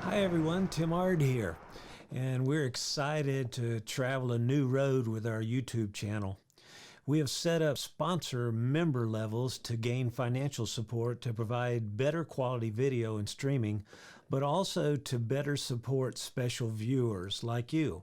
Hi everyone, Tim Ard here, and we're excited to travel a new road with our YouTube channel. We have set up sponsor member levels to gain financial support to provide better quality video and streaming, but also to better support special viewers like you.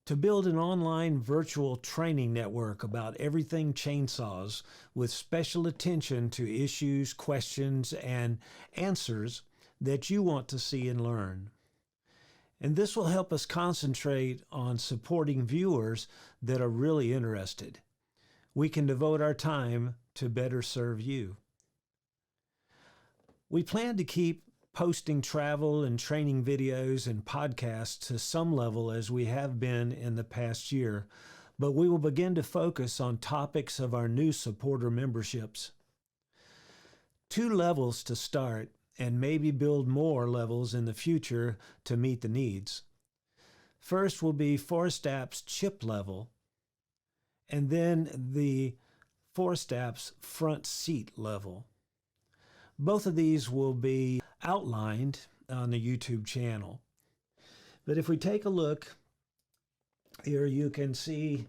To build an online virtual training network about everything chainsaws with special attention to issues, questions, and answers that you want to see and learn. And this will help us concentrate on supporting viewers that are really interested. We can devote our time to better serve you. We plan to keep posting travel and training videos and podcasts to some level as we have been in the past year, but we will begin to focus on topics of our new supporter memberships. 2 levels to start, and maybe build more levels in the future to meet the needs. First will be ForestApps chip level, and then the ForestApps front seat level. Both of these will be outlined on the YouTube channel. But if we take a look here, you can see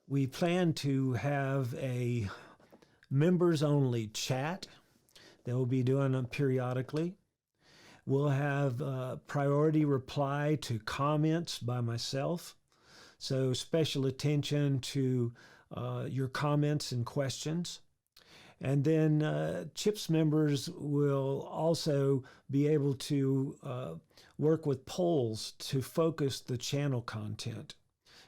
we plan to have a members only chat that we'll be doing them periodically. We'll have priority reply to comments by myself. So special attention to your comments and questions. And then CHIPS members will also be able to work with polls to focus the channel content.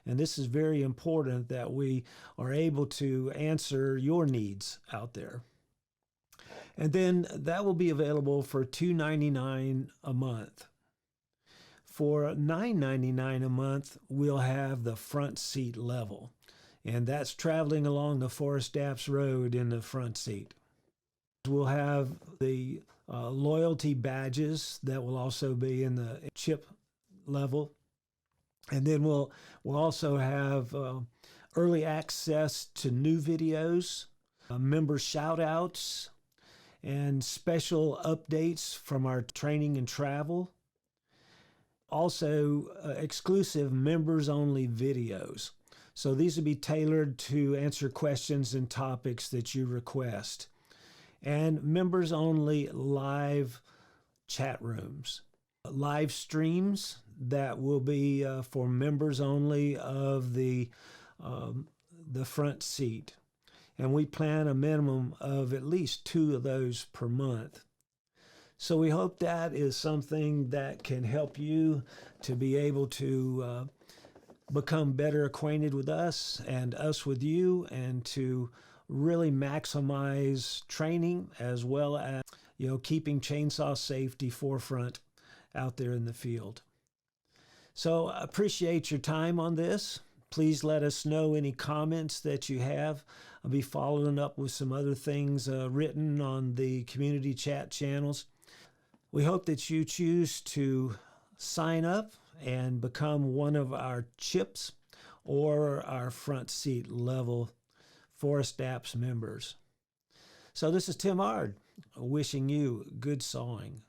And this is very important that we are able to answer your needs out there. And then that will be available for $2.99 a month. For $9.99 a month, we'll have the front seat level. And that's traveling along the ForestApps road in the front seat. We'll have the loyalty badges that will also be in the chip level. And then we'll also have early access to new videos, member shout outs, and special updates from our training and travel. Also, exclusive members-only videos. So these will be tailored to answer questions and topics that you request. And members-only live chat rooms. Live streams that will be for members only of the front seat. And we plan a minimum of at least 2 of those per month. So we hope that is something that can help you to be able to become better acquainted with us and us with you, and to really maximize training as well as keeping chainsaw safety forefront out there in the field. So I appreciate your time on this. Please let us know any comments that you have. I'll be following up with some other things written on the community chat channels. We hope that you choose to sign up and become one of our chips or our front seat level ForestApps members. So this is Tim Ard wishing you good sawing.